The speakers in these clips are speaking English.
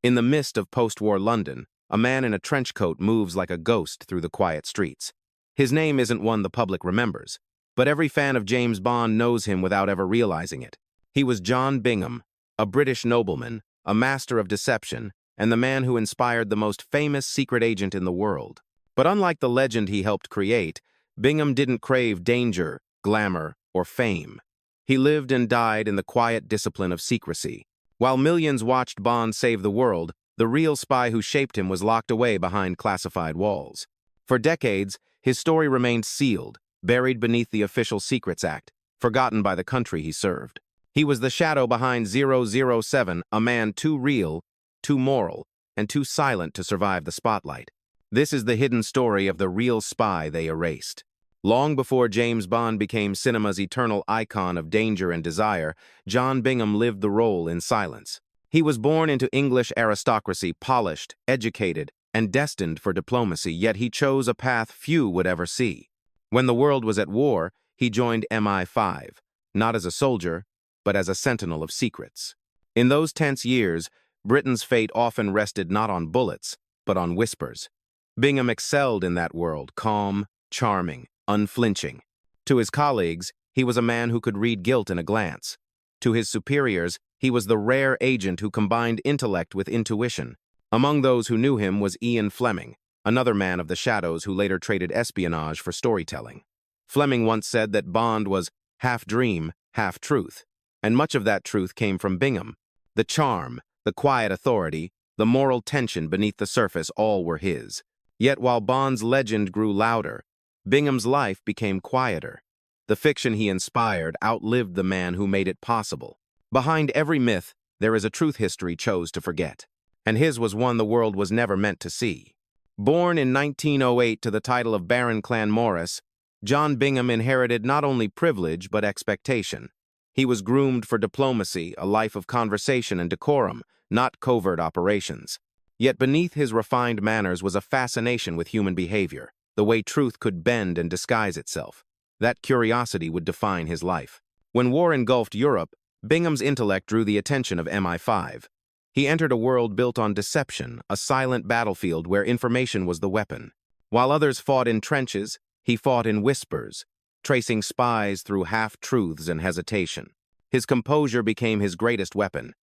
In the mist of post-war London, a man in a trench coat moves like a ghost through the quiet streets. His name isn't one the public remembers, but every fan of James Bond knows him without ever realizing it. He was John Bingham, a British nobleman, a master of deception, and the man who inspired the most famous secret agent in the world. But unlike the legend he helped create, Bingham didn't crave danger, glamour, or fame. He lived and died in the quiet discipline of secrecy. While millions watched Bond save the world, the real spy who shaped him was locked away behind classified walls. For decades, his story remained sealed, buried beneath the Official Secrets Act, forgotten by the country he served. He was the shadow behind 007, a man too real, too moral, and too silent to survive the spotlight. This is the hidden story of the real spy they erased. Long before James Bond became cinema's eternal icon of danger and desire, John Bingham lived the role in silence. He was born into English aristocracy, polished, educated, and destined for diplomacy, yet he chose a path few would ever see. When the world was at war, he joined MI5, not as a soldier, but as a sentinel of secrets. In those tense years, Britain's fate often rested not on bullets, but on whispers. Bingham excelled in that world, calm, charming, unflinching. To his colleagues, he was a man who could read guilt in a glance. To his superiors, he was the rare agent who combined intellect with intuition. Among those who knew him was Ian Fleming, another man of the shadows who later traded espionage for storytelling. Fleming once said that Bond was half dream, half truth, and much of that truth came from Bingham. The charm, the quiet authority, the moral tension beneath the surface, all were his. Yet while Bond's legend grew louder, Bingham's life became quieter. The fiction he inspired outlived the man who made it possible. Behind every myth, there is a truth history chose to forget, and his was one the world was never meant to see. Born in 1908 to the title of Baron Clanmorris, John Bingham inherited not only privilege but expectation. He was groomed for diplomacy, a life of conversation and decorum, not covert operations. Yet beneath his refined manners was a fascination with human behavior, the way truth could bend and disguise itself. That curiosity would define his life. When war engulfed Europe, Bingham's intellect drew the attention of MI5. He entered a world built on deception, a silent battlefield where information was the weapon. While others fought in trenches, he fought in whispers, tracing spies through half-truths and hesitation. His composure became his greatest weapon.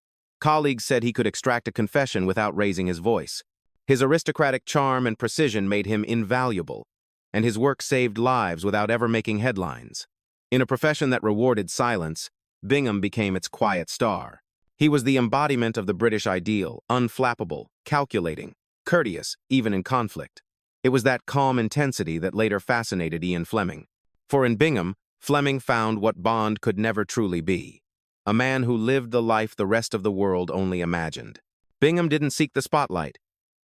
Colleagues said he could extract a confession without raising his voice. His aristocratic charm and precision made him invaluable, and his work saved lives without ever making headlines. In a profession that rewarded silence, Bingham became its quiet star. He was the embodiment of the British ideal, unflappable, calculating, courteous, even in conflict. It was that calm intensity that later fascinated Ian Fleming. For in Bingham, Fleming found what Bond could never truly be: a man who lived the life the rest of the world only imagined. Bingham didn't seek the spotlight.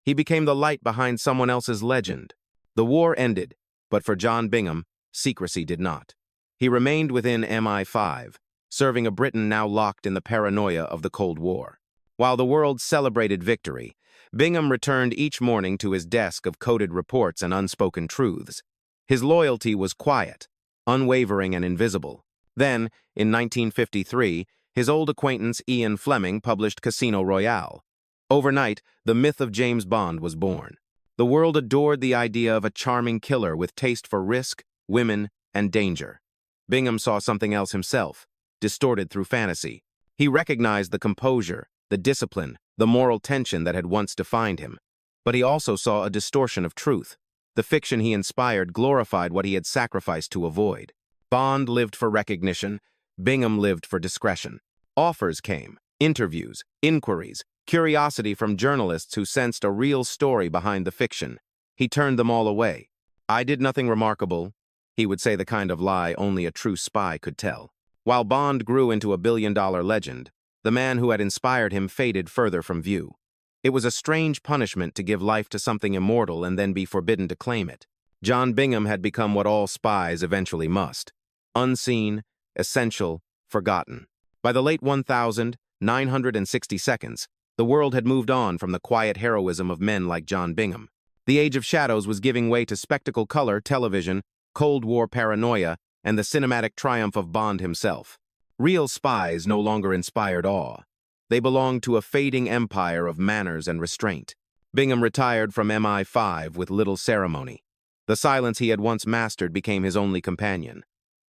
He became the light behind someone else's legend. The war ended, but for John Bingham, secrecy did not. He remained within MI5, serving a Britain now locked in the paranoia of the Cold War. While the world celebrated victory, Bingham returned each morning to his desk of coded reports and unspoken truths. His loyalty was quiet, unwavering, and invisible. Then, in 1953, his old acquaintance Ian Fleming published Casino Royale. Overnight, the myth of James Bond was born. The world adored the idea of a charming killer with taste for risk, women, and danger. Bingham saw something else himself, distorted through fantasy. He recognized the composure, the discipline, the moral tension that had once defined him. But he also saw a distortion of truth. The fiction he inspired glorified what he had sacrificed to avoid. Bond lived for recognition, Bingham lived for discretion. Offers came, interviews, inquiries, curiosity from journalists who sensed a real story behind the fiction. He turned them all away. "I did nothing remarkable," he would say, the kind of lie only a true spy could tell. While Bond grew into a billion-dollar legend, the man who had inspired him faded further from view. It was a strange punishment to give life to something immortal and then be forbidden to claim it. John Bingham had become what all spies eventually must: unseen, essential, forgotten. By the late 1960 seconds, the world had moved on from the quiet heroism of men like John Bingham. The age of shadows was giving way to spectacle color, television, Cold War paranoia, and the cinematic triumph of Bond himself. Real spies no longer inspired awe. They belonged to a fading empire of manners and restraint. Bingham retired from MI5 with little ceremony. The silence he had once mastered became his only companion.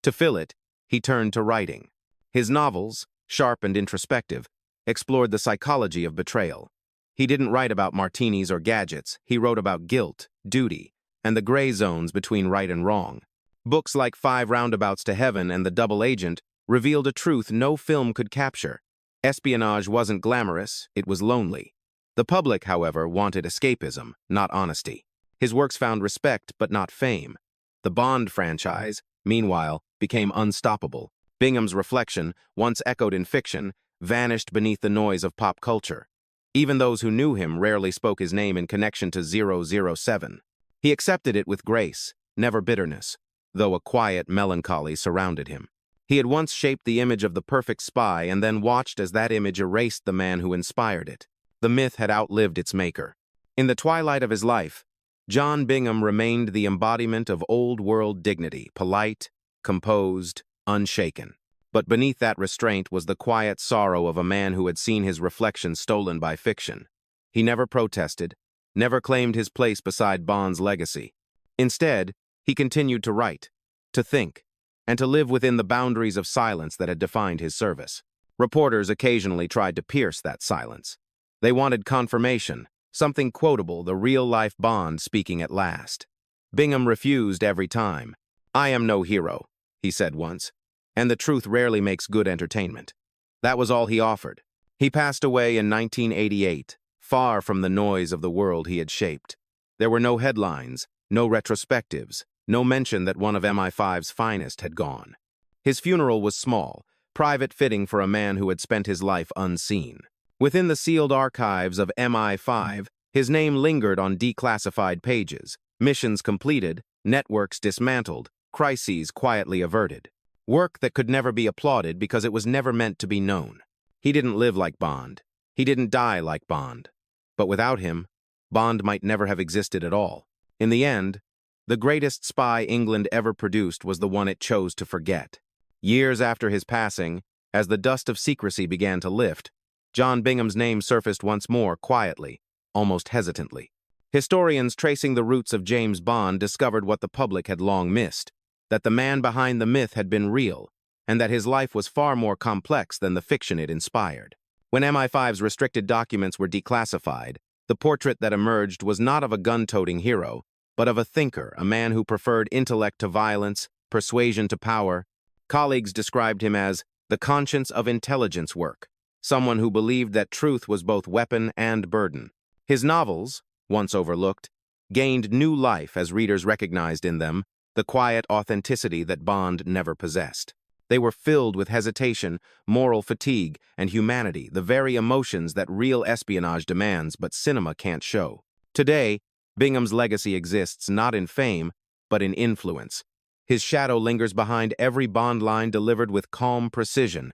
To fill it, he turned to writing. His novels, sharp and introspective, explored the psychology of betrayal. He didn't write about martinis or gadgets, he wrote about guilt, duty, and the gray zones between right and wrong. Books like 5 Roundabouts to Heaven and The Double Agent revealed a truth no film could capture. Espionage wasn't glamorous, it was lonely. The public, however, wanted escapism, not honesty. His works found respect, but not fame. The Bond franchise, meanwhile, became unstoppable. Bingham's reflection, once echoed in fiction, vanished beneath the noise of pop culture. Even those who knew him rarely spoke his name in connection to 007. He accepted it with grace, never bitterness, though a quiet melancholy surrounded him. He had once shaped the image of the perfect spy and then watched as that image erased the man who inspired it. The myth had outlived its maker. In the twilight of his life, John Bingham remained the embodiment of old-world dignity, polite, composed, unshaken. But beneath that restraint was the quiet sorrow of a man who had seen his reflection stolen by fiction. He never protested, never claimed his place beside Bond's legacy. Instead, he continued to write, to think, and to live within the boundaries of silence that had defined his service. Reporters occasionally tried to pierce that silence. They wanted confirmation, something quotable, the real-life Bond speaking at last. Bingham refused every time. "I am no hero," he said once, "and the truth rarely makes good entertainment." That was all he offered. He passed away in 1988, far from the noise of the world he had shaped. There were no headlines, no retrospectives, no mention that one of MI5's finest had gone. His funeral was small, private, fitting for a man who had spent his life unseen. Within the sealed archives of MI5, his name lingered on declassified pages, missions completed, networks dismantled, crises quietly averted. Work that could never be applauded because it was never meant to be known. He didn't live like Bond. He didn't die like Bond. But without him, Bond might never have existed at all. In the end, the greatest spy England ever produced was the one it chose to forget. Years after his passing, as the dust of secrecy began to lift, John Bingham's name surfaced once more, quietly, almost hesitantly. Historians tracing the roots of James Bond discovered what the public had long missed, that the man behind the myth had been real, and that his life was far more complex than the fiction it inspired. When MI5's restricted documents were declassified, the portrait that emerged was not of a gun-toting hero, but of a thinker, a man who preferred intellect to violence, persuasion to power. Colleagues described him as the conscience of intelligence work, someone who believed that truth was both weapon and burden. His novels, once overlooked, gained new life as readers recognized in them the quiet authenticity that Bond never possessed. They were filled with hesitation, moral fatigue, and humanity, the very emotions that real espionage demands but cinema can't show. Today, Bingham's legacy exists not in fame, but in influence. His shadow lingers behind every Bond line delivered with calm precision,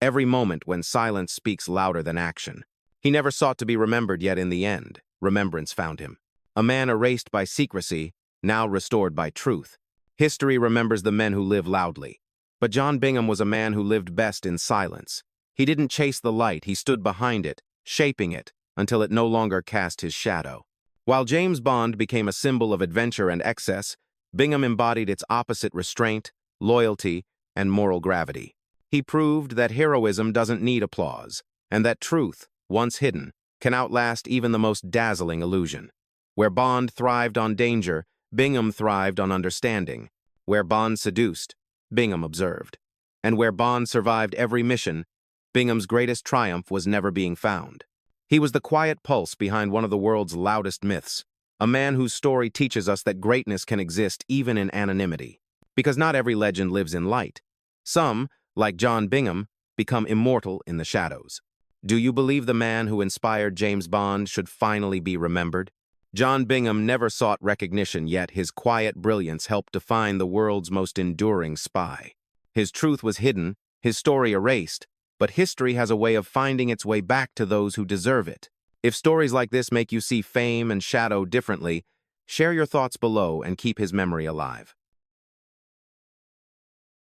every moment when silence speaks louder than action. He never sought to be remembered, yet in the end, remembrance found him. A man erased by secrecy, now restored by truth. History remembers the men who live loudly. But John Bingham was a man who lived best in silence. He didn't chase the light, he stood behind it, shaping it, until it no longer cast his shadow. While James Bond became a symbol of adventure and excess, Bingham embodied its opposite: restraint, loyalty, and moral gravity. He proved that heroism doesn't need applause, and that truth, once hidden, can outlast even the most dazzling illusion. Where Bond thrived on danger, Bingham thrived on understanding. Where Bond seduced, Bingham observed. And where Bond survived every mission, Bingham's greatest triumph was never being found. He was the quiet pulse behind one of the world's loudest myths, a man whose story teaches us that greatness can exist even in anonymity. Because not every legend lives in light. Some, like John Bingham, become immortal in the shadows. Do you believe the man who inspired James Bond should finally be remembered? John Bingham never sought recognition, yet his quiet brilliance helped define the world's most enduring spy. His truth was hidden, his story erased, but history has a way of finding its way back to those who deserve it. If stories like this make you see fame and shadow differently, share your thoughts below and keep his memory alive.